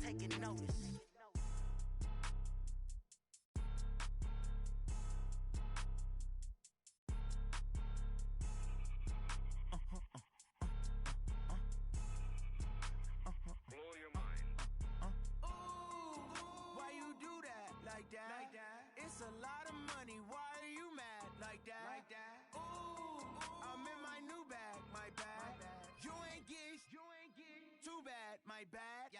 taking notice. Blow your mind. Why you do that like that? It's a lot of money. Why are you mad like that? Ooh, I'm in my new bag, my bad. You ain't get too bad, my bad.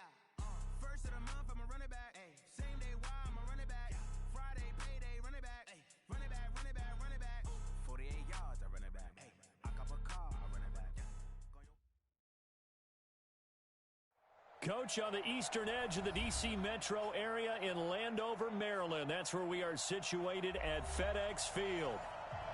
First of the month, I'ma run it back. Same day, why I'ma run it back. Friday, payday, run it back. Run it back, run it back, run it back. 48 yards, I run it back. I cop a car, I run it back. Coach, on the eastern edge of the D.C. metro area in Landover, Maryland. That's where we are situated at FedEx Field.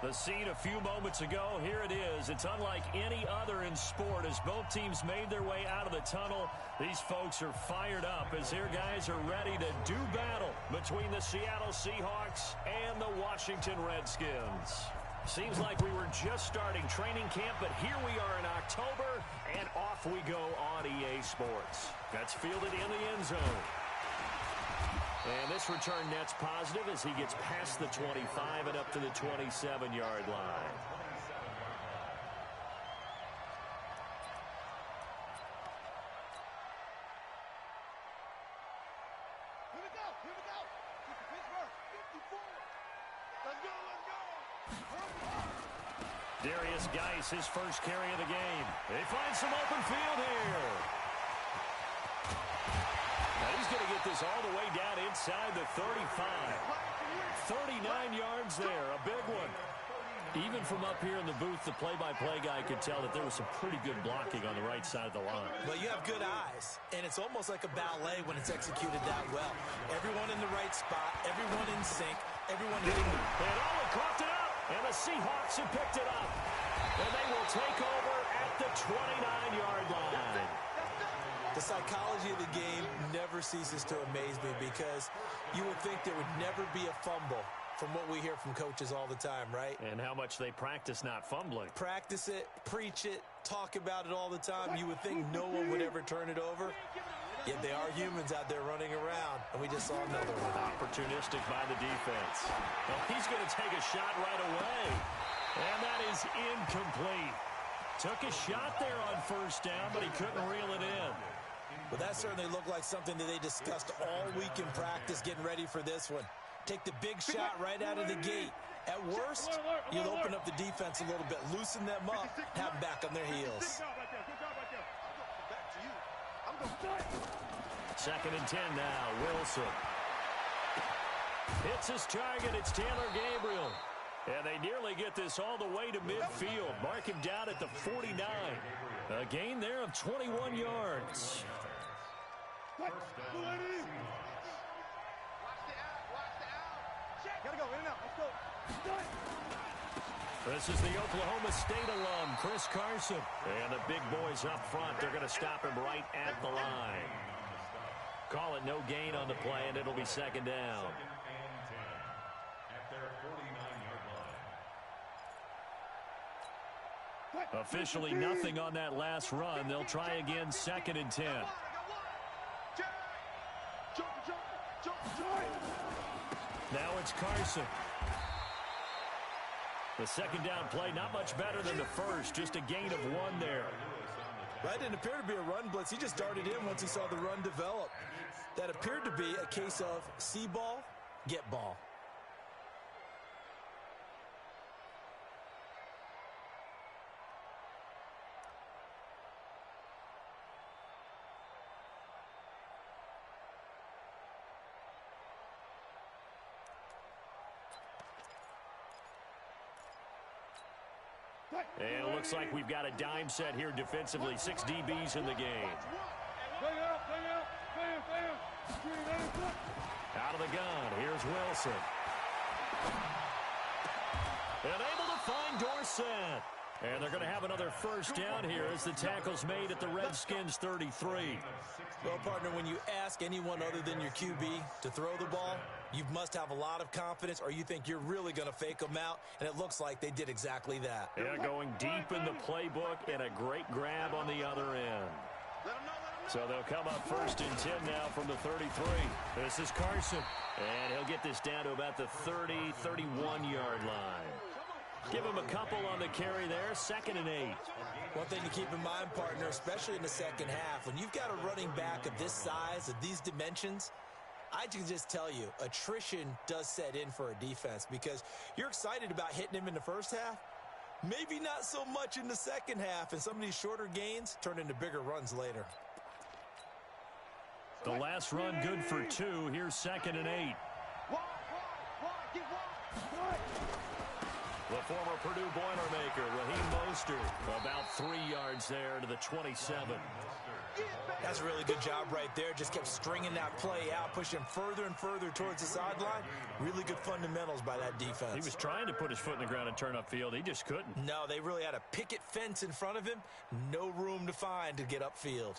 The scene a few moments ago, here it is. It's unlike any other in sport as both teams made their way out of the tunnel. These folks are fired up as their guys are ready to do battle between the Seattle Seahawks and the Washington Redskins. Seems like we were just starting training camp, but here we are in October, and off we go on EA Sports. That's fielded in the end zone. And this return net's positive as he gets past the 25 and up to the 27-yard line. Here we go. Pittsburgh, 54. Let's go. Darius Geis, his first carry of the game. They find some open field here. Now he's going to get this all the way down inside the 35. 39 yards there, a big one. Even from up here in the booth, the play-by-play guy could tell that there was some pretty good blocking on the right side of the line. Well, you have good eyes, and it's almost like a ballet when it's executed that well. Everyone in the right spot, everyone in sync, everyone hitting them. And Owen coughed it up, and the Seahawks have picked it up. And they will take over at the 29-yard line. The psychology of the game never ceases to amaze me because you would think there would never be a fumble from what we hear from coaches all the time, right? And how much they practice not fumbling. Practice it, preach it, talk about it all the time. You would think no one would ever turn it over. Yet they are humans out there running around, and we just saw another one. Opportunistic by the defense. Well, he's going to take a shot right away. And that is incomplete. Took a shot there on first down, but he couldn't reel it in. Well, that certainly looked like something that they discussed all week in practice getting ready for this one. Take the big shot right out of the gate. At worst, you'll open up the defense a little bit, loosen them up, have them back on their heels. Second and 10 now, Wilson. Hits his target, it's Taylor Gabriel. And they nearly get this all the way to midfield. Mark him down at the 49. A gain there of 21 yards. Gotta go, in and out, let's go. This is the Oklahoma State alum, Chris Carson. And the big boys up front, they're going to stop him right at the line. Call it no gain on the play, and it'll be second down. Officially nothing on that last run. They'll try again, second and 10. Now it's Carson. The second down play, not much better than the first, just a gain of 1 there. That didn't appear to be a run blitz. He just darted in once he saw the run develop. That appeared to be a case of see ball, get ball. And it looks like we've got a dime set here defensively. 6 DBs in the game. Out of the gun, here's Wilson. And able to find Dorsett. And they're going to have another first down here as the tackle's made at the Redskins 33. Well, partner, when you ask anyone other than your QB to throw the ball, you must have a lot of confidence or you think you're really going to fake them out, and it looks like they did exactly that. Yeah, going deep in the playbook and a great grab on the other end. Let him know. So they'll come up 1st and 10 now from the 33. This is Carson. And he'll get this down to about the 30, 31-yard line. Give him a couple on the carry there, 2nd and 8. One thing to keep in mind, partner, especially in the second half, when you've got a running back of this size, of these dimensions, I can just tell you, attrition does set in for a defense because you're excited about hitting him in the first half. Maybe not so much in the second half, and some of these shorter gains turn into bigger runs later. The last run good for 2. Here's 2nd and 8. The former Purdue Boilermaker, Raheem Mostert, about 3 yards there to the 27. That's a really good job right there. Just kept stringing that play out, pushing further and further towards the sideline. Really good fundamentals by that defense. He was trying to put his foot in the ground and turn upfield. He just couldn't. No, they really had a picket fence in front of him. No room to find to get upfield.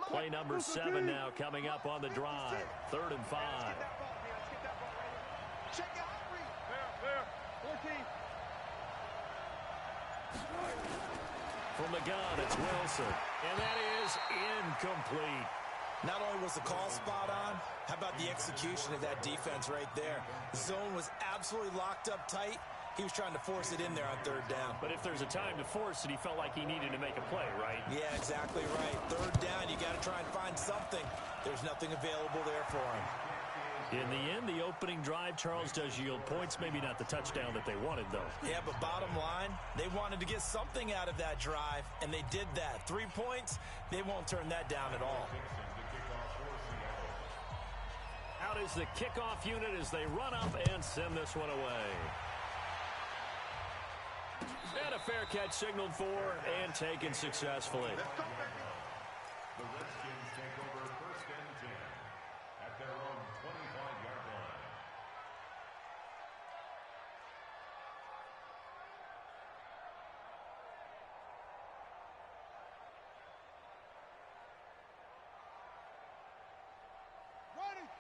Play number 7 now coming up on the drive. 3rd and 5. From the gun, it's Wilson. And that is incomplete. Not only was the call spot on, how about the execution of that defense right there? The zone was absolutely locked up tight. He was trying to force it in there on 3rd down. But if there's a time to force it, he felt like he needed to make a play, right? Yeah, exactly right. 3rd down, you got to try and find something. There's nothing available there for him. In the end, the opening drive, Charles, does yield points. Maybe not the touchdown that they wanted, though. Yeah, but bottom line, they wanted to get something out of that drive, and they did that. 3 points, they won't turn that down at all. Out is the kickoff unit as they run up and send this one away. And a fair catch signaled for and taken successfully. The Redskins take over 1st and 10 at their own 25-yard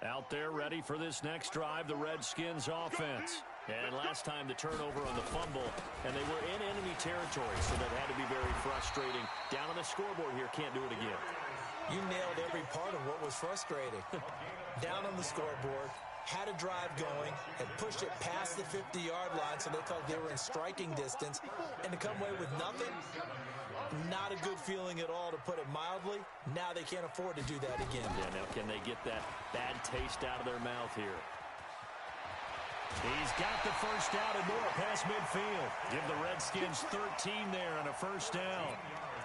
line. Out there ready for this next drive, the Redskins offense. And last time the turnover on the fumble, and they were in enemy territory, so that had to be very frustrating. Down on the scoreboard here, can't do it again. You nailed every part of what was frustrating. Down on the scoreboard, had a drive going, had pushed it past the 50-yard line so they felt they were in striking distance, and to come away with nothing, not a good feeling at all, to put it mildly. Now they can't afford to do that again. Yeah, now can they get that bad taste out of their mouth here? He's got the first down and more past midfield. Give the Redskins 13 there on a 1st down.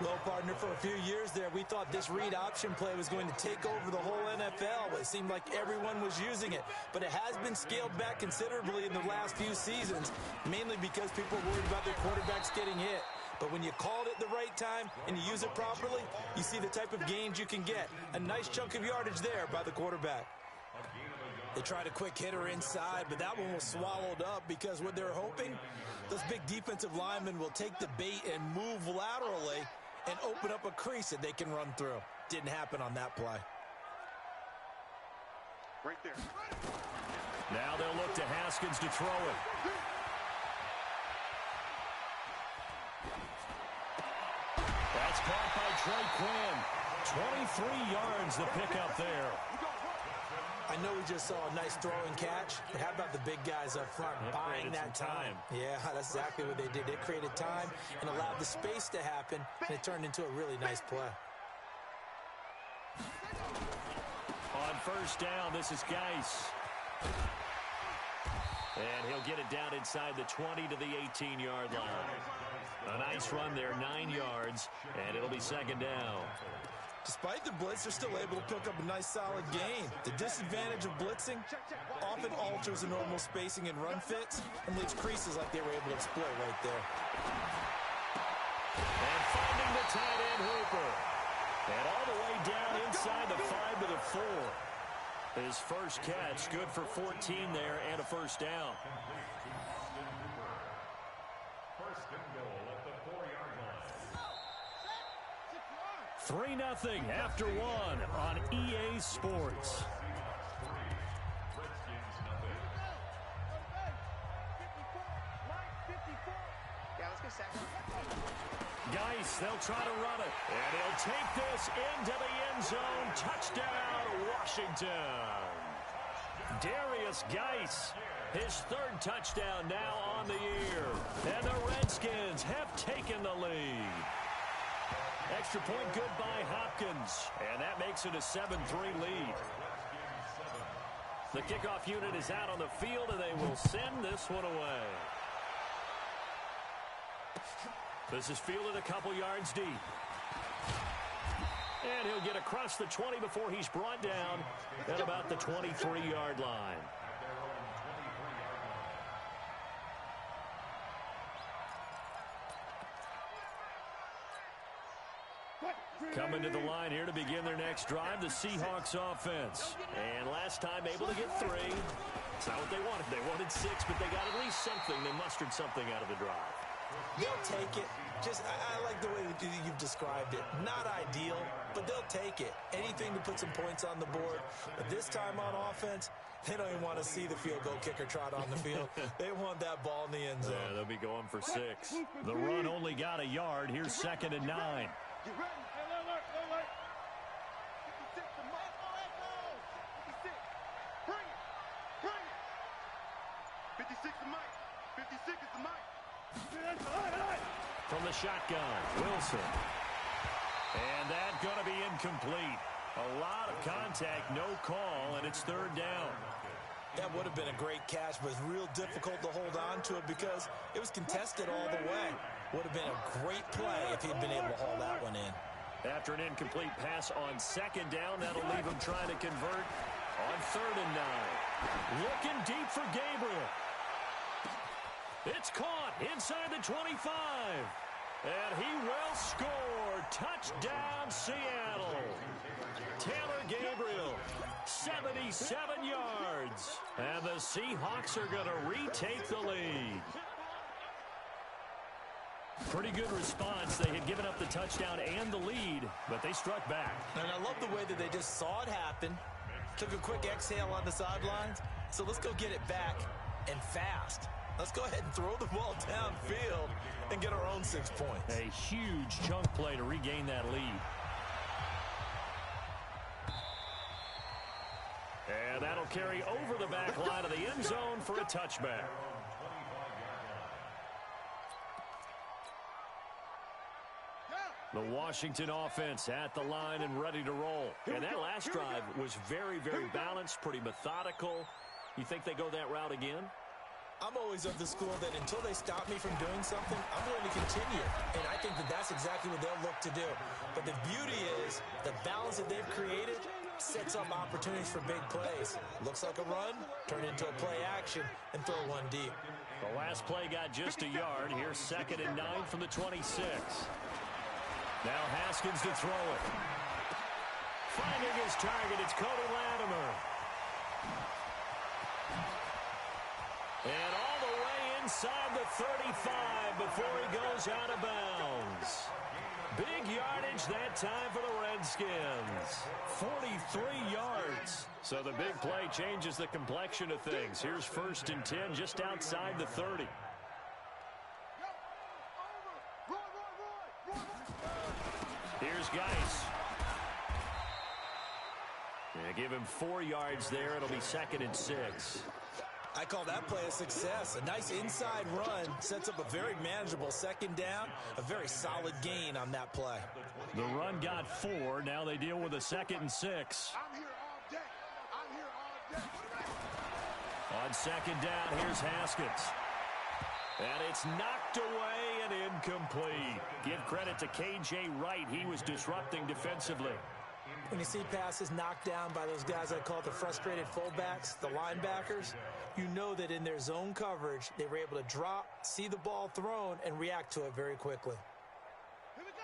Well, partner, for a few years there, we thought this read option play was going to take over the whole NFL. It seemed like everyone was using it, but it has been scaled back considerably in the last few seasons, mainly because people are worried about their quarterbacks getting hit. But when you called it the right time and you use it properly, you see the type of gains you can get. A nice chunk of yardage there by the quarterback. They tried a quick hitter inside, but that one was swallowed up because what they're hoping, those big defensive linemen will take the bait and move laterally and open up a crease that they can run through. Didn't happen on that play. Right there. Now they'll look to Haskins to throw it. That's caught by Trey Quinn. 23 yards the pickup there. I know we just saw a nice throw and catch, but how about the big guys up front buying that time? Yeah, that's exactly what they did. They created time and allowed the space to happen, and it turned into a really nice play. On 1st down, this is Geis. And he'll get it down inside the 20 to the 18-yard line. A nice run there, 9 yards, and it'll be 2nd down. Despite the blitz, they're still able to pick up a nice solid gain. The disadvantage of blitzing often alters the normal spacing and run fits and leaves creases like they were able to exploit right there. And finding the tight end Hooper. And all the way down inside the 5 to the 4. His first catch, good for 14 there and a 1st down. 1st and goal at the 4-yard line. 3-0 after 1 on EA Sports. Yeah, let's get Geis, they'll try to run it. And he'll take this into the end zone. Touchdown, Washington. Darius Geis, his third touchdown now on the year. And the Redskins have taken the lead. Extra point good by Hopkins. And that makes it a 7-3 lead. The kickoff unit is out on the field, and they will send this one away. This is fielded a couple yards deep. And he'll get across the 20 before he's brought down at about the 23-yard line. Coming to the line here to begin their next drive, the Seahawks offense. And last time able to get 3. It's not what they wanted. They wanted 6, but they got at least something. They mustered something out of the drive. They'll take it. I like the way you've described it. Not ideal, but they'll take it. Anything to put some points on the board. But this time on offense, they don't even want to see the field goal kicker trot on the field. They want that ball in the end zone. Yeah, they'll be going for 6. The run only got a yard. Here's 2nd and 9. Get ready. Hey, alert. 56 to Mike. Oh, let's go. 56. Bring it. 56 to Mike. 56 is to Mike. From the shotgun, Wilson. And that's going to be incomplete. A lot of contact, no call, and it's 3rd down. That would have been a great catch, but it's real difficult to hold on to it because it was contested all the way. Would have been a great play if he'd been able to haul that one in. After an incomplete pass on 2nd down, that'll leave him trying to convert on 3rd and 9. Looking deep for Gabriel. It's caught inside the 25. And he will score. Touchdown, Seattle. Taylor Gabriel, 77 yards. And the Seahawks are going to retake the lead. Pretty good response. They had given up the touchdown and the lead, but they struck back. And I love the way that they just saw it happen, took a quick exhale on the sidelines. So let's go get it back and fast. Let's go ahead and throw the ball downfield and get our own 6 points. A huge chunk play to regain that lead. And that'll carry over the back line of the end zone for a touchback. The Washington offense at the line and ready to roll. And that last drive was very, very balanced, pretty methodical. You think they go that route again? I'm always of the school that until they stop me from doing something, I'm going to continue. And I think that that's exactly what they'll look to do. But the beauty is the balance that they've created sets up opportunities for big plays. Looks like a run, turn into a play action, and throw one deep. The last play got just a yard. Here's 2nd and 9 from the 26. Now Haskins to throw it. Finding his target, it's Cody Latimer. And all the way inside the 35 before he goes out of bounds. Big yardage that time for the Redskins. 43 yards. So the big play changes the complexion of things. Here's 1st and 10 just outside the 30. Here's Geis. Yeah, give him 4 yards there. It'll be 2nd and 6. I call that play a success. A nice inside run sets up a very manageable 2nd down. A very solid gain on that play. The run got 4. Now they deal with a 2nd and 6. I'm here all day. I'm here all day. On 2nd down, here's Haskins. And it's knocked away and incomplete. Give credit to K.J. Wright. He was disrupting defensively. When you see passes knocked down by those guys I call the frustrated fullbacks, the linebackers, you know that in their zone coverage, they were able to drop, see the ball thrown, and react to it very quickly.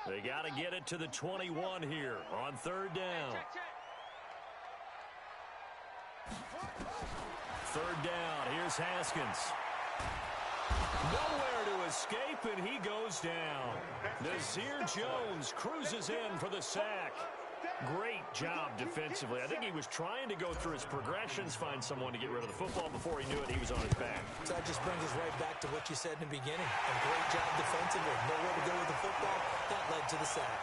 They got to get it to the 21 here on 3rd down. 3rd down, here's Haskins. Nowhere to escape, and he goes down. Nazir Jones cruises in for the sack. Great job defensively. I think he was trying to go through his progressions, find someone to get rid of the football. Before he knew it, he was on his back. So that just brings us right back to what you said in the beginning. A great job defensively. Nowhere to go with the football. That led to the sack.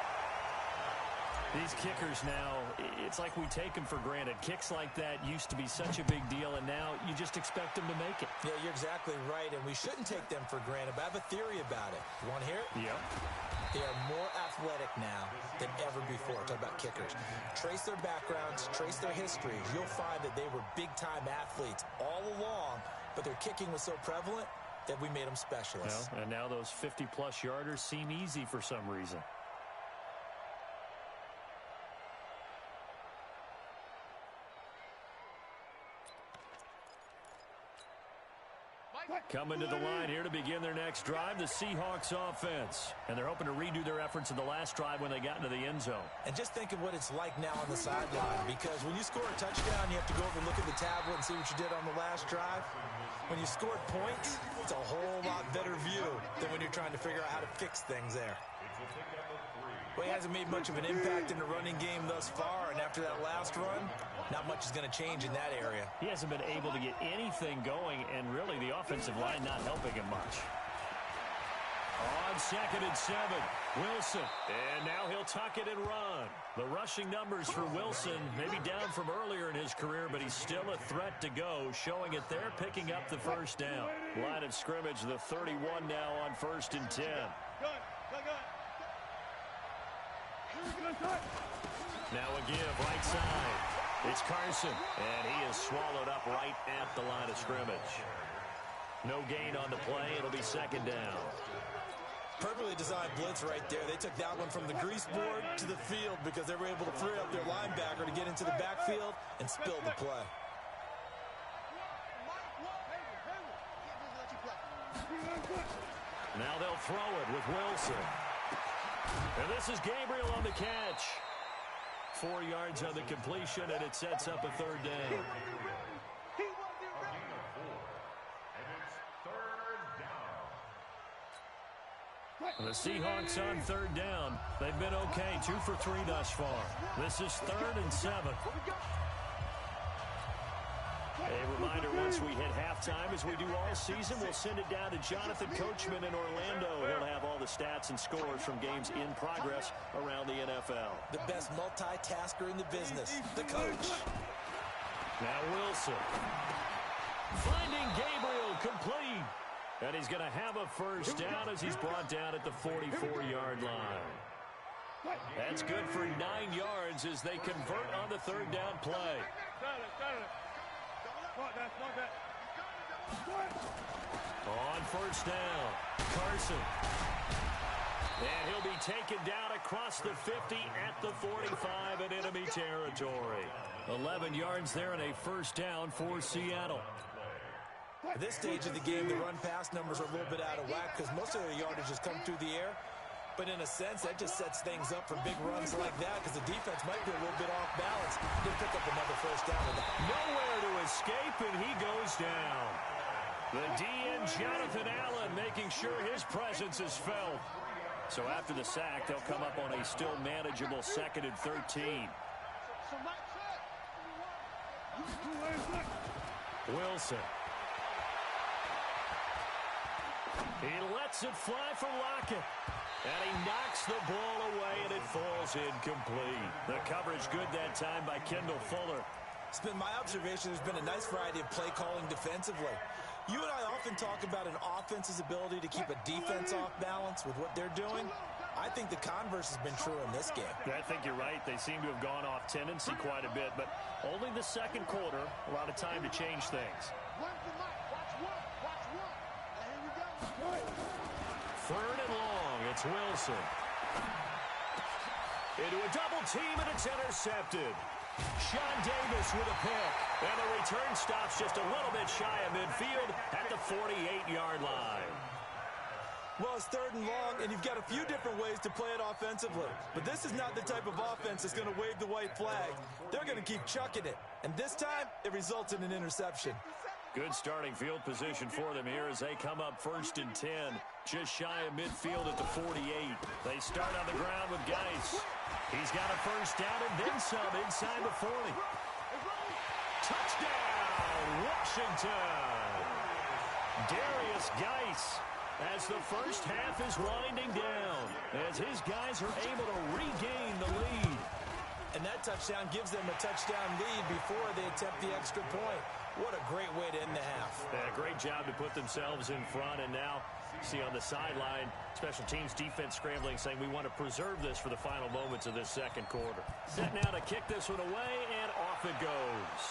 These kickers now, it's like we take them for granted. Kicks like that used to be such a big deal, and now you just expect them to make it. Yeah, you're exactly right, and we shouldn't take them for granted, but I have a theory about it. You want to hear it? Yep. They are more athletic now than ever before. Talk about kickers. Trace their backgrounds, trace their histories. You'll find that they were big-time athletes all along, but their kicking was so prevalent that we made them specialists. Well, and now those 50-plus yarders seem easy for some reason. Coming to the line here to begin their next drive, the Seahawks offense. And they're hoping to redo their efforts in the last drive when they got into the end zone. And just think of what it's like now on the sideline, because when you score a touchdown, you have to go over and look at the tablet and see what you did on the last drive. When you scored points, it's a whole lot better view than when you're trying to figure out how to fix things there. Well, he hasn't made much of an impact in the running game thus far, and after that last run, not much is going to change in that area. He hasn't been able to get anything going, and really the offensive line not helping him much. On 2nd and 7, Wilson. And now he'll tuck it and run. The rushing numbers for Wilson maybe down from earlier in his career, but he's still a threat to go, showing it there, picking up the first down. Line of scrimmage, the 31 now on 1st and 10. Now a give, right side. It's Carson, and he is swallowed up right at the line of scrimmage. No gain on the play. It'll be 2nd down. Perfectly designed blitz right there. They took that one from the grease board to the field because they were able to free up their linebacker to get into the backfield and spill the play. Now they'll throw it with Wilson. And this is Gabriel on the catch. 4 yards on the completion, and it sets up a 3rd down. The Seahawks on 3rd down. They've been okay, 2 for 3 thus far. This is 3rd and 7. A reminder, once we hit halftime, as we do all season, we'll send it down to Jonathan Coachman in Orlando. He'll have all the stats and scores from games in progress around the NFL. The best multitasker in the business, the coach. Now Wilson. Finding Gabriel complete. And he's going to have a first down as he's brought down at the 44-yard line. That's good for 9 yards as they convert on the 3rd down play. On 1st down, Carson. And he'll be taken down across the 50 at the 45 in enemy territory. 11 yards there and a 1st down for Seattle. At this stage of the game, the run-pass numbers are a little bit out of whack because most of their yardage has come through the air. But in a sense, that just sets things up for big runs like that because the defense might be a little bit off balance. They pick up another 1st down with that. Nowhere to escape, and he goes down. The DN, Jonathan Allen, making sure his presence is felt. So after the sack, they'll come up on a still manageable 2nd and 13. Wilson. He lets it fly from Lockett. And he knocks the ball away, and it falls incomplete. The coverage good that time by Kendall Fuller. It's been my observation there's been a nice variety of play calling defensively. You and I often talk about an offense's ability to keep a defense off balance with what they're doing. I think the converse has been true in this game. I think you're right. They seem to have gone off tendency quite a bit, but only the 2nd quarter, a lot of time to change things. 3rd and long, it's Wilson. Into a double team, and it's intercepted. Sean Davis with a pick. And the return stops just a little bit shy of midfield at the 48-yard line. Well, it's 3rd and long, and you've got a few different ways to play it offensively. But this is not the type of offense that's going to wave the white flag. They're going to keep chucking it. And this time, it results in an interception. Good starting field position for them here as they come up 1st and 10. Just shy of midfield at the 48. They start on the ground with Geis. He's got a first down and then some inside the 40. Touchdown, Washington! Darius Geis, as the first half is winding down, as his guys are able to regain the lead. And that touchdown gives them a touchdown lead before they attempt the extra point. What a great way to end the half. Yeah, great job to put themselves in front. And now, see on the sideline, special teams defense scrambling, saying we want to preserve this for the final moments of this second quarter. Set now to kick this one away, and off it goes.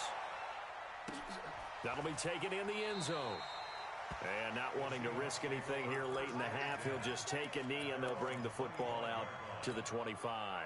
That'll be taken in the end zone. And not wanting to risk anything here late in the half, he'll just take a knee, and they'll bring the football out to the 25.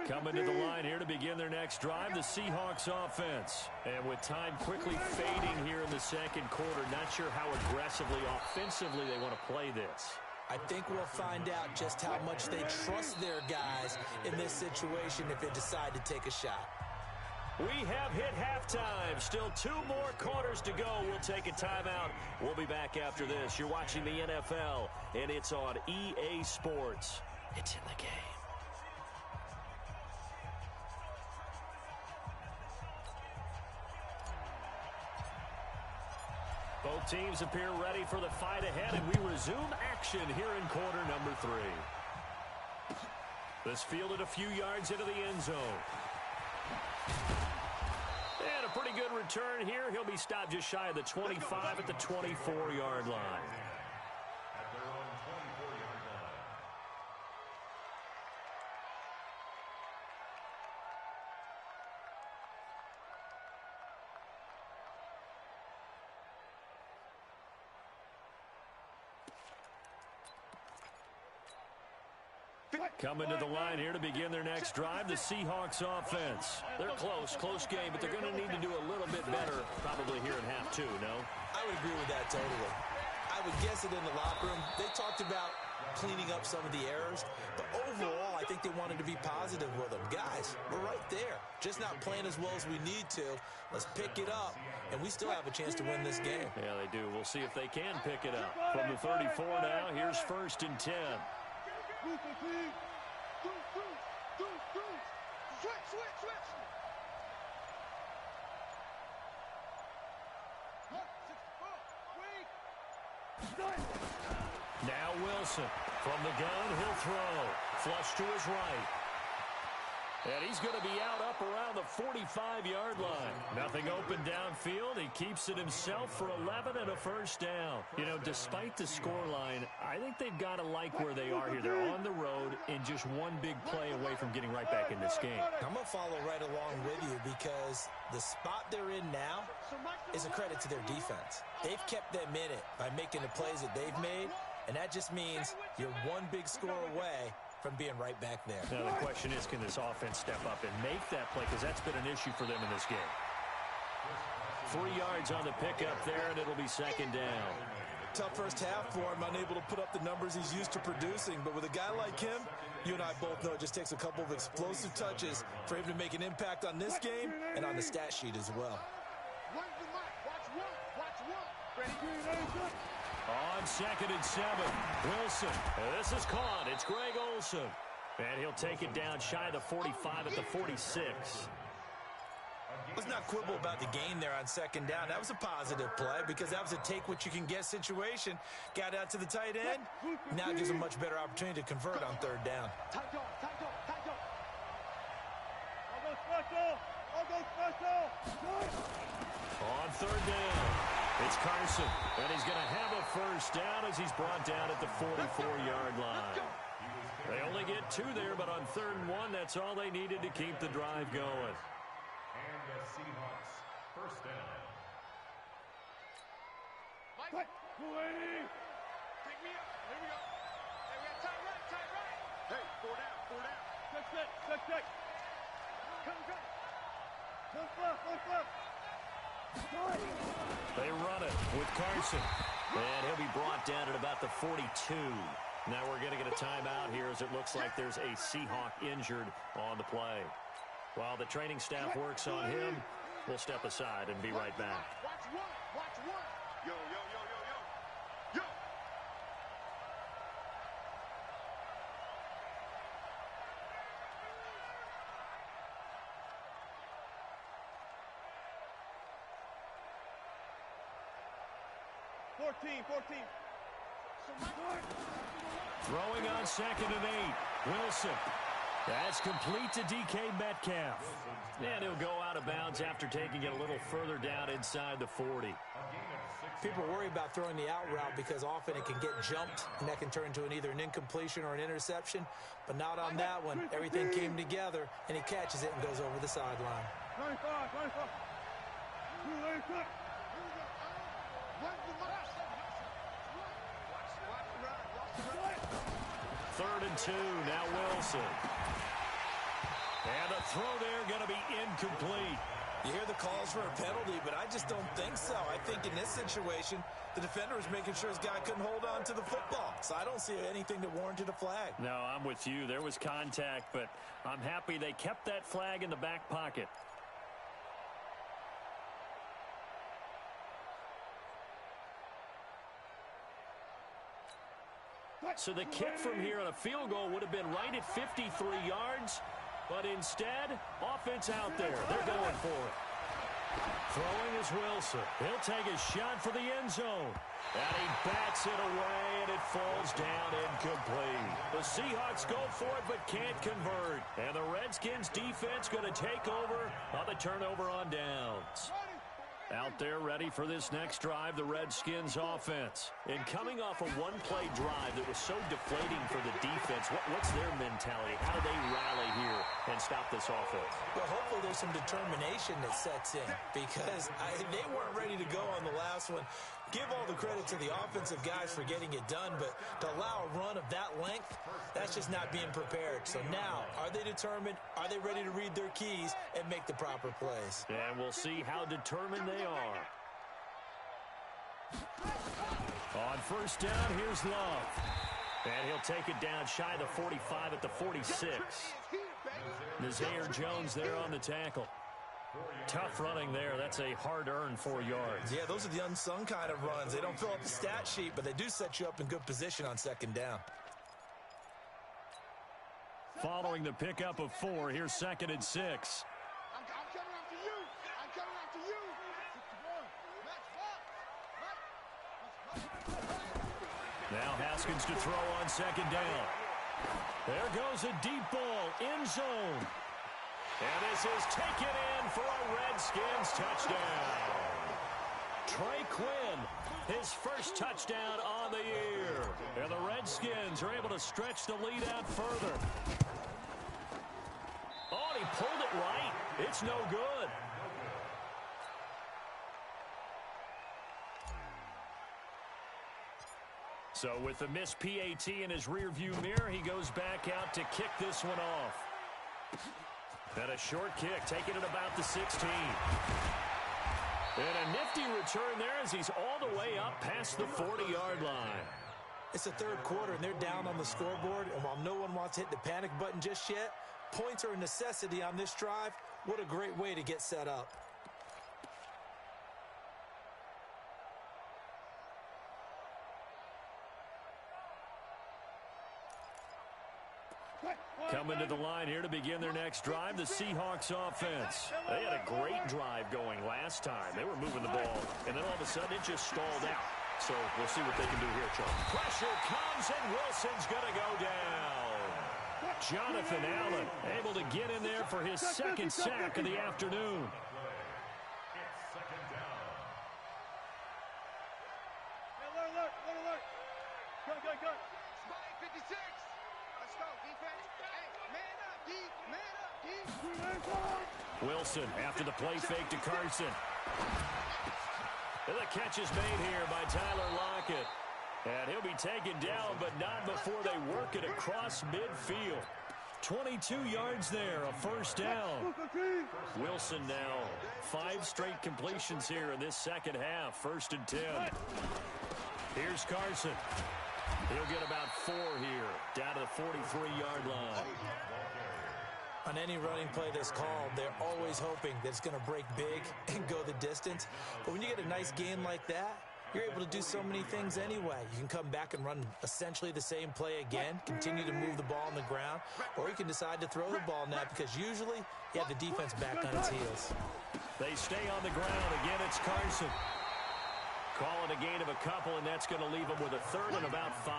Coming to the line here to begin their next drive, the Seahawks offense. And with time quickly fading here in the second quarter, not sure how aggressively, offensively they want to play this. I think we'll find out just how much they trust their guys in this situation if they decide to take a shot. We have hit halftime. Still 2 more quarters to go. We'll take a timeout. We'll be back after this. You're watching the NFL, and it's on EA Sports. It's in the game. Both teams appear ready for the fight ahead, and we resume action here in quarter number 3. This fielded a few yards into the end zone. And a pretty good return here. He'll be stopped just shy of the 25 at the 24-yard line. At their own 24-yard line. Coming to the line here to begin their next drive, the Seahawks offense. They're close game, but they're going to need to do a little bit better probably here in half 2, no? I would agree with that totally. I would guess it in the locker room. They talked about cleaning up some of the errors, but overall, I think they wanted to be positive with them. Guys, we're right there. Just not playing as well as we need to. Let's pick it up, and we still have a chance to win this game. Yeah, they do. We'll see if they can pick it up. From the 34 now, here's 1st and 10. Switch. Now Wilson. From the gun, he'll throw. Flush to his right. And he's going to be out up around the 45-yard line. Nothing open downfield. He keeps it himself for 11 and a first down. You know, despite the scoreline, I think they've got to like where they are here. They're on the road and just one big play away from getting right back in this game. I'm going to follow right along with you because the spot they're in now is a credit to their defense. They've kept them in it by making the plays that they've made, and that just means you're one big score away from being right back there. Now, the question is, can this offense step up and make that play? Because that's been an issue for them in this game. 3 yards on the pickup there, and it'll be 2nd down. Tough first half for him, unable to put up the numbers he's used to producing. But with a guy like him, you and I both know it just takes a couple of explosive touches for him to make an impact on this game and on the stat sheet as well. On 2nd and 7, Wilson. This is caught. It's Greg Olsen. And he'll take it down shy of the 45 at the 46. Let's not quibble about the gain there on 2nd down. That was a positive play because that was a take-what-you-can-get situation. Got out to the tight end. Now it gives a much better opportunity to convert on 3rd down. On 3rd down. It's Carson, and he's going to have a first down as he's brought down at the 44-yard line. They only get 2 there, but on 3rd and 1, that's all they needed to keep the drive going. And the Seahawks, first down. Pick me up. Here we go. Hey, we got tight right. Hey, 4 down, 4 down. Check. Come. Left. They run it with Carson. And he'll be brought down at about the 42. Now we're going to get a timeout here as it looks like there's a Seahawk injured on the play. While the training staff works on him, we'll step aside and be right back. Watch one. Yo. 14. Throwing on 2nd and 8. Wilson. That's complete to DK Metcalf. And he'll go out of bounds after taking it a little further down inside the 40. People worry about throwing the out route because often it can get jumped, and that can turn into either an incompletion or an interception. But not on that one. Everything came together, and he catches it and goes over the sideline. 25. 3rd and 2, now Wilson. And the throw there going to be incomplete. You hear the calls for a penalty, but I just don't think so. I think in this situation, the defender was making sure his guy couldn't hold on to the football. So I don't see anything that warranted a flag. No, I'm with you. There was contact, but I'm happy they kept that flag in the back pocket. So the kick from here on a field goal would have been right at 53 yards, but instead, offense out there. They're going for it. Throwing is Wilson. He'll take a shot for the end zone. And he bats it away, and it falls down incomplete. The Seahawks go for it, but can't convert. And the Redskins defense going to take over on the turnover on downs. Out there ready for this next drive, the Redskins offense. And coming off a one-play drive that was so deflating for the defense, what's their mentality? How do they rally here and stop this offense? Well, hopefully there's some determination that sets in because they weren't ready to go on the last one. Give all the credit to the offensive guys for getting it done, but to allow a run of that length, that's just not being prepared. So now, are they determined? Are they ready to read their keys and make the proper plays? And we'll see how determined they are. On 1st down, here's Love. And he'll take it down shy of the 45 at the 46. Nazaire Jones there on the tackle. Tough running there. That's a hard-earned 4 yards. Yeah, those are the unsung kind of runs. They don't fill up the stat sheet, but they do set you up in good position on 2nd down. Following the pickup of 4, here's 2nd and 6. I'm coming after you. Now Haskins to throw on 2nd down. There goes a deep ball, end zone. And this is taken in for a Redskins touchdown. Trey Quinn, his first touchdown on the year. And the Redskins are able to stretch the lead out further. Oh, and he pulled it right. It's no good. So with the missed PAT in his rearview mirror, he goes back out to kick this one off. And a short kick, taking it about the 16. And a nifty return there as he's all the way up past the 40-yard line. It's the 3rd quarter, and they're down on the scoreboard. And while no one wants to hit the panic button just yet, points are a necessity on this drive. What a great way to get set up. Coming to the line here to begin their next drive, the Seahawks offense. They had a great drive going last time. They were moving the ball, and then all of a sudden it just stalled out. So we'll see what they can do here, Charles. Pressure comes, and Wilson's going to go down. Jonathan Allen able to get in there for his 2nd sack of the afternoon. It's 2nd down. Alert. Go. Spike 56. Let's go, defense. Hey, man up, D. Wilson after the play fake to Carson. And the catch is made here by Tyler Lockett. And he'll be taken down, but not before they work it across midfield. 22 yards there, a first down. Wilson now 5 straight completions here in this second half, 1st and 10. Here's Carson. He'll get about 4 here, down to the 43-yard line. On any running play that's called, they're always hoping that it's going to break big and go the distance. But when you get a nice gain like that, you're able to do so many things anyway. You can come back and run essentially the same play again, continue to move the ball on the ground, or you can decide to throw the ball now because usually you have the defense back on its heels. They stay on the ground. Again, it's Carson. Call it a gain of a couple, and that's going to leave them with a 3rd and about 5.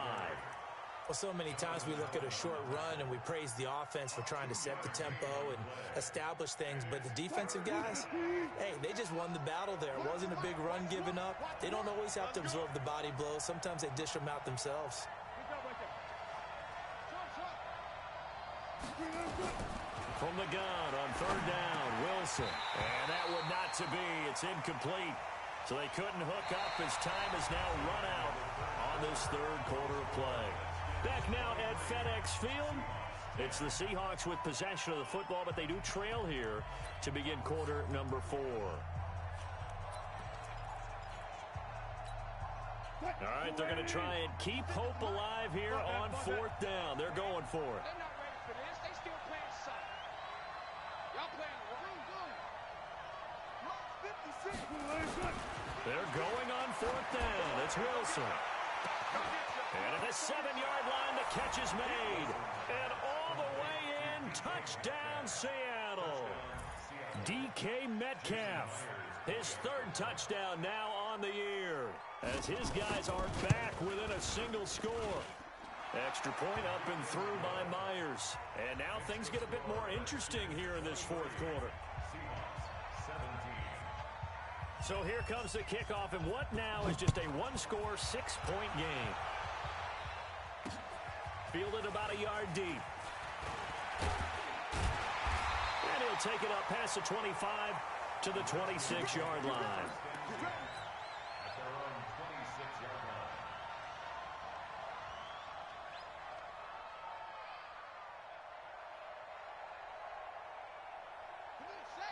Well, so many times we look at a short run and we praise the offense for trying to set the tempo and establish things, but the defensive guys, hey, they just won the battle there. It wasn't a big run given up. They don't always have to absorb the body blows. Sometimes they dish them out themselves. From the gun on 3rd down, Wilson. And that would not to be. It's incomplete. So they couldn't hook up as time has now run out on this 3rd quarter of play. Back now at FedEx Field. It's the Seahawks with possession of the football, but they do trail here to begin quarter number 4. All right, they're going to try and keep hope alive here on 4th down. They're going for it. They're not ready for this. They still playing soft. Y'all playing wrong. They're going on 4th down. It's Wilson. And at the 7-yard line, the catch is made. And all the way in, touchdown Seattle. DK Metcalf, his 3rd touchdown now on the year, as his guys are back within a single score. Extra point up and through by Myers. And now things get a bit more interesting here in this 4th quarter. So here comes the kickoff, and what now is just a 1-score, 6-point game. Fielded about a yard deep. And he'll take it up past the 25 to the 26-yard line.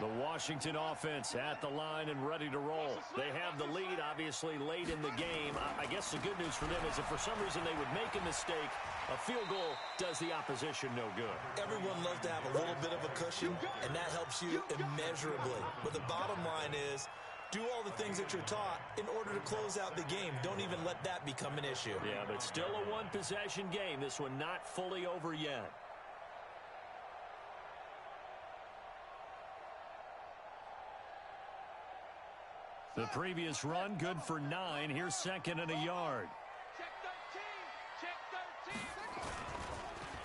The Washington offense at the line and ready to roll. They have the lead, obviously, late in the game. I guess the good news for them is if for some reason they would make a mistake, a field goal does the opposition no good. Everyone loves to have a little bit of a cushion, and that helps you immeasurably. But the bottom line is, do all the things that you're taught in order to close out the game. Don't even let that become an issue. Yeah, but still a 1-possession game. This one not fully over yet. The previous run, good for 9. Here's 2nd and a yard.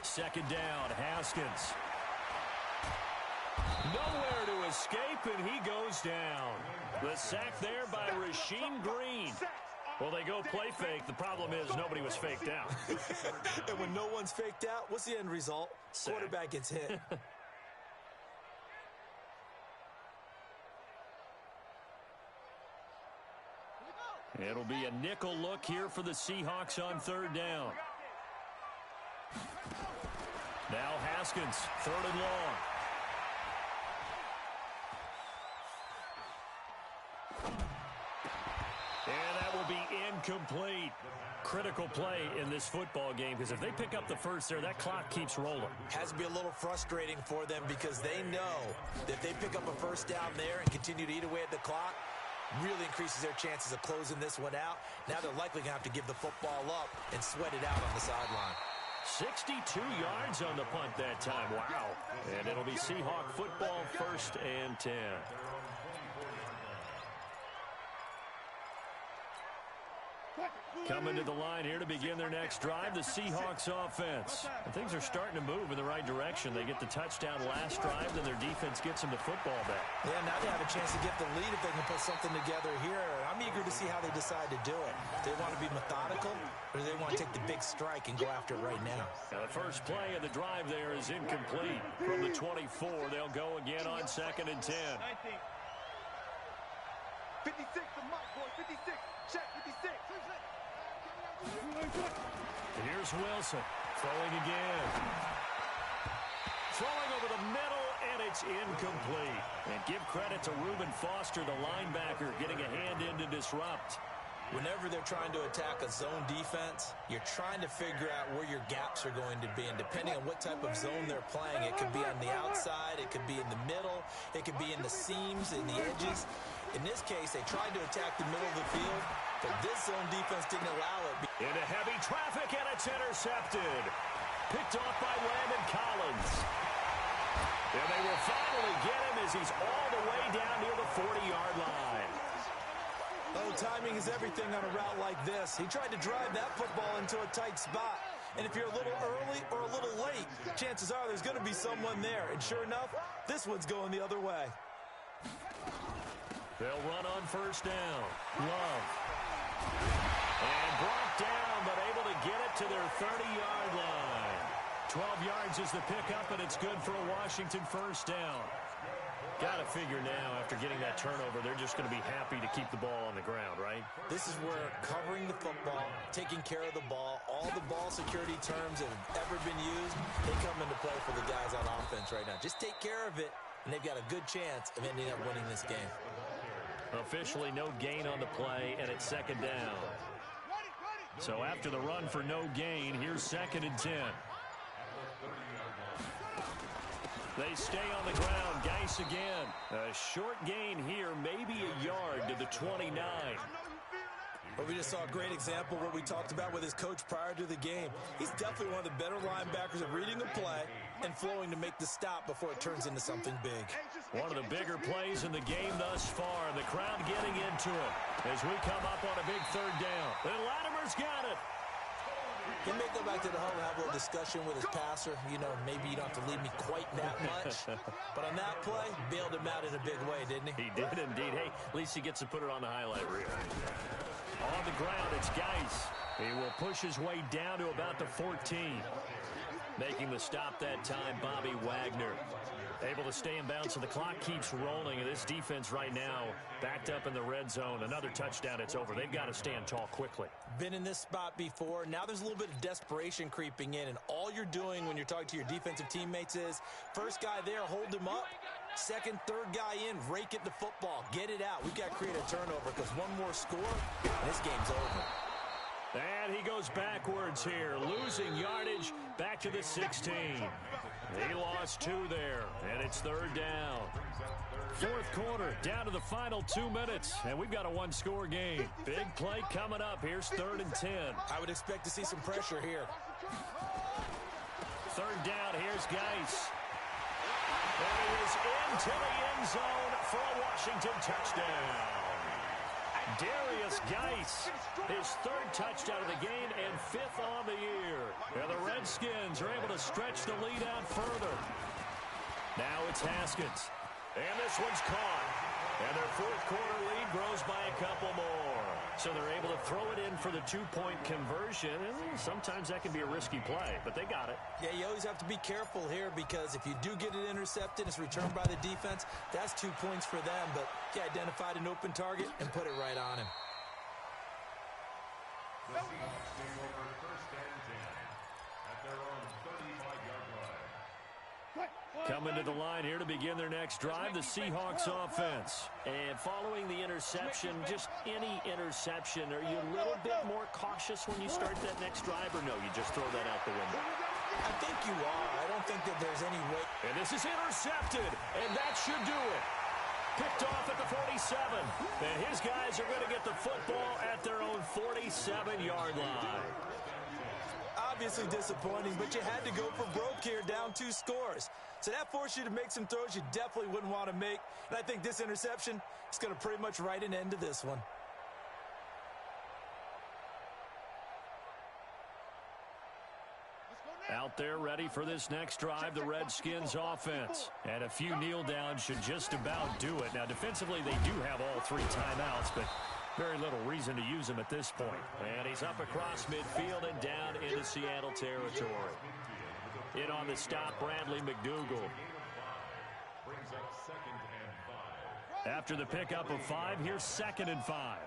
Second down, Haskins. Nowhere to escape, and he goes down. The sack there by Rasheem Green. Well, they go play fake. The problem is nobody was faked out. And when no one's faked out, what's the end result? Sack. Quarterback gets hit. It'll be a nickel look here for the Seahawks on 3rd down. Now Haskins, 3rd and long. And that will be incomplete. Critical play in this football game, because if they pick up the first there, that clock keeps rolling. Has to be a little frustrating for them because they know that if they pick up a first down there and continue to eat away at the clock, really increases their chances of closing this one out. Now they're likely going to have to give the football up and sweat it out on the sideline. 62 yards on the punt that time. Wow. And it'll be Seahawk football, 1st and 10. Coming to the line here to begin their next drive, the Seahawks offense. And things are starting to move in the right direction. They get the touchdown last drive, then their defense gets them the football back. Yeah, now they have a chance to get the lead if they can put something together here. I'm eager to see how they decide to do it. Do they want to be methodical, or do they want to take the big strike and go after it right now? Now the first play of the drive there is incomplete. From the 24, they'll go again on 2nd and 10. 56 to Mike, boy. 56. Check 56. Here's Wilson throwing again. Throwing over the middle, and it's incomplete. And give credit to Reuben Foster, the linebacker, getting a hand in to disrupt. Whenever they're trying to attack a zone defense, you're trying to figure out where your gaps are going to be. And depending on what type of zone they're playing, it could be on the outside, it could be in the middle, it could be in the seams, in the edges. In this case, they tried to attack the middle of the field, but this zone defense didn't allow it. Into heavy traffic, and it's intercepted. Picked off by Landon Collins. And they will finally get him as he's all the way down near the 40-yard line. Oh, timing is everything on a route like this. He tried to drive that football into a tight spot. And if you're a little early or a little late, chances are there's going to be someone there. And sure enough, this one's going the other way. They'll run on first down. Love. And brought down, but able to get it to their 30-yard line. 12 yards is the pickup, and it's good for a Washington first down. Got to figure now, after getting that turnover, they're just going to be happy to keep the ball on the ground, right? This is where covering the football, taking care of the ball, all the ball security terms that have ever been used, they come into play for the guys on offense right now. Just take care of it, and they've got a good chance of ending up winning this game. Officially no gain on the play, and it's second down. So after the run for no gain, here's 2nd and 10. They stay on the ground. Geis again. A short gain here, maybe a yard to the 29. But we just saw a great example of what we talked about with his coach prior to the game. He's definitely one of the better linebackers at reading a play and flowing to make the stop before it turns into something big. One of the bigger plays in the game thus far. The crowd getting into it as we come up on a big third down. And Latimer's got it. He may go back to the huddle and have a little discussion with his passer. You know, maybe you don't have to leave me quite that much. But on that play, bailed him out in a big way, didn't he? He did indeed. Hey, at least he gets to put it on the highlight reel. On the ground, it's Geis. He will push his way down to about the 14. Making the stop that time, Bobby Wagner. Able to stay in bounds, so the clock keeps rolling. And this defense right now backed up in the red zone. Another touchdown, it's over. They've got to stand tall quickly. Been in this spot before. Now there's a little bit of desperation creeping in. And all you're doing when you're talking to your defensive teammates is, first guy there, hold him up. Second, third guy in, rake at the football. Get it out. We've got to create a turnover because one more score, and this game's over. And he goes backwards here, losing yardage back to the 16. He lost 2 there, and it's third down. Fourth quarter, down to the final 2 minutes, and we've got a one-score game. Big play coming up. Here's 3rd and 10. I would expect to see some pressure here. Third down, here's Geis. And he is into the end zone for a Washington touchdown. Darius Geis, his 3rd touchdown of the game and 5th on the year. And the Redskins are able to stretch the lead out further. Now it's Haskins. And this one's caught. And their 4th quarter lead grows by a couple more. So they're able to throw it in for the 2-point conversion. And sometimes that can be a risky play, but they got it. Yeah, you always have to be careful here because if you do get it intercepted, it's returned by the defense. That's 2 points for them, but he identified an open target and put it right on him. The Seahawks take over 1st and 10 at their own 35-yard line. Coming to the line here to begin their next drive, the Seahawks offense. And following the interception, just any interception, are you a little bit more cautious when you start that next drive, or no, you just throw that out the window? I think you are. I don't think that there's any way. And this is intercepted, and that should do it. Picked off at the 47. And his guys are going to get the football at their own 47-yard line. Obviously disappointing, but you had to go for broke here, down 2 scores. So that forced you to make some throws you definitely wouldn't want to make. And I think this interception is going to pretty much write an end to this one. Out there ready for this next drive, the Redskins offense. And a few kneel downs should just about do it. Now, defensively, they do have all 3 timeouts, but very little reason to use them at this point. And he's up across midfield and down into Seattle territory. In on the stop, Bradley McDougal. After the pickup of 5, here's 2nd and 5.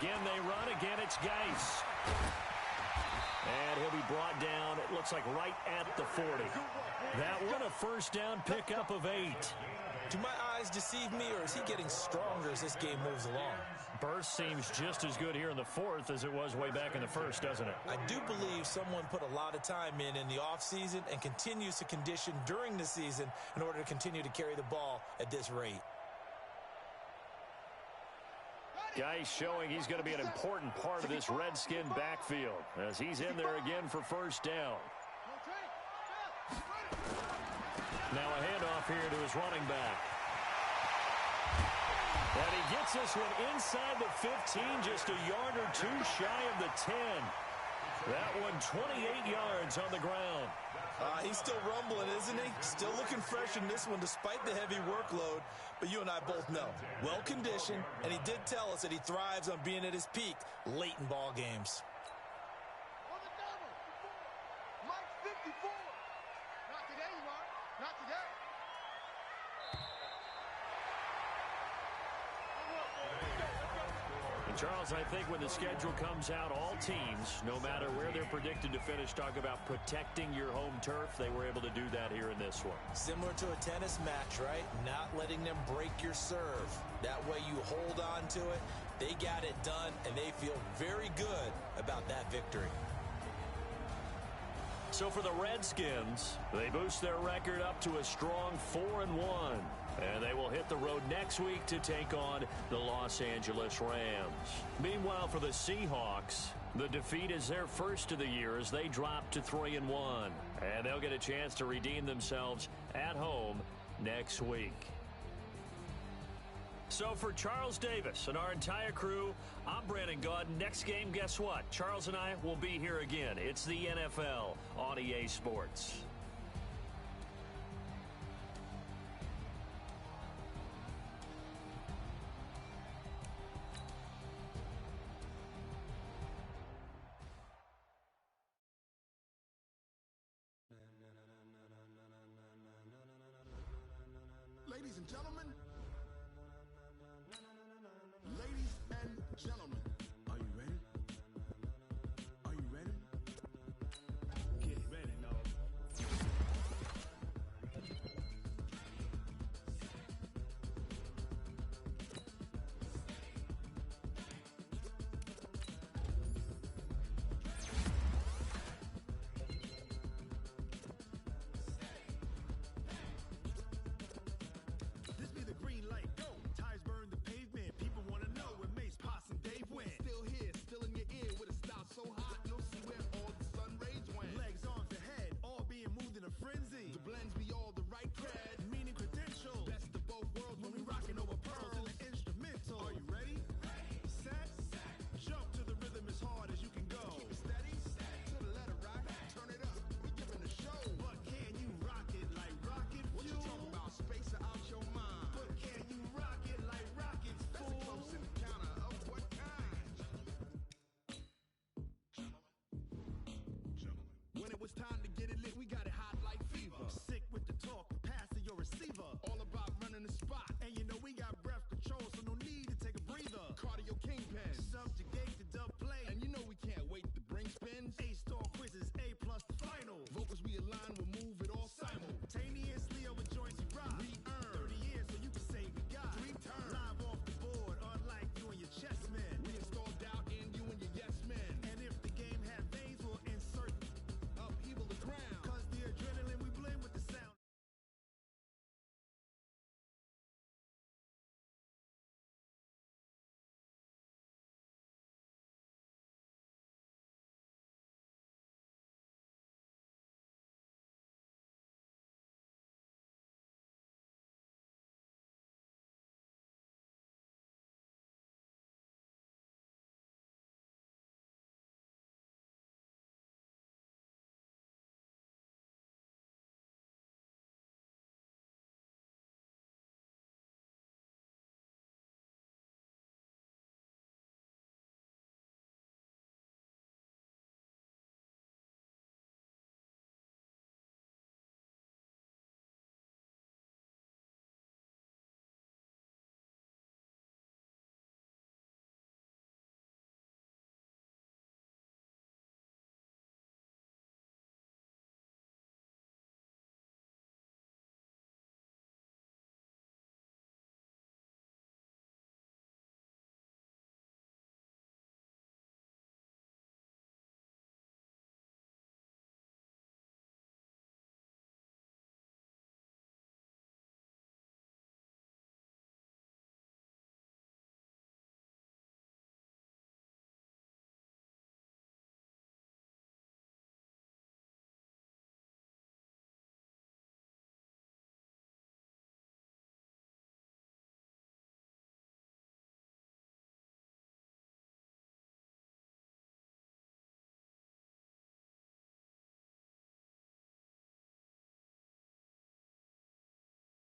Again, they run. Again, it's Geis. And he'll be brought down, it looks like right at the 40. That one, a first down pickup of 8. Do my eyes deceive me, or is he getting stronger as this game moves along? Burst seems just as good here in the fourth as it was way back in the first, doesn't it? I do believe someone put a lot of time in the offseason and continues to condition during the season in order to continue to carry the ball at this rate. Guy showing he's going to be an important part of this Redskin backfield as he's in there again for first down. Now a handoff here to his running back. And he gets this one inside the 15, just a yard or two shy of the 10. That one 28 yards on the ground. He's still rumbling, isn't he? Still looking fresh in this one despite the heavy workload. But you and I both know, well-conditioned, and he did tell us that he thrives on being at his peak late in ball games. On the double. Mike 54. Not today, Mark. Not today. And Charles, I think when the schedule comes out, all teams, no matter where they're predicted to finish, talk about protecting your home turf. They were able to do that here in this one. Similar to a tennis match, right? Not letting them break your serve. That way you hold on to it. They got it done, and they feel very good about that victory. So for the Redskins, they boost their record up to a strong 4-1. And they will hit the road next week to take on the Los Angeles Rams. Meanwhile, for the Seahawks, the defeat is their first of the year as they drop to 3-1. And they'll get a chance to redeem themselves at home next week. So for Charles Davis and our entire crew, I'm Brandon Gaudin. Next game, guess what? Charles and I will be here again. It's the NFL on EA Sports. Ladies and gentlemen, ladies and gentlemen, are you ready? Are you ready? Get ready, no. This be the green light, go. Tires burn the pavement. People want to know where Mace, Poss, and Dave went. Still here, still in your ear with a style so hot, you'll see where all the sun rays went. Legs, arms, and head, all being moved in a frenzy. The blends be all the right cred, meaning credentials. Best of both worlds when we rockin' over pearls in the instrumental. Are you ready? Set. Jump to the rhythm as hard as you can go. Keep it steady, to the letter rock. Turn it up, we giving a show. But can you rock it like rocket fuel? What you talking about, space or out your mind? But can you rock it like rockets, fool? That's a close encounter of what kind? When it was time to get it lit, we got it hot like fever. Sick with the talk, pass to your receiver. All about running the spot, and you know we got breath control, so no need to take a breather. Cardio kingpin, subjugate the dub play, and you know we can't wait to bring spins. A-star quizzes, A+ the final. Vocals we align with move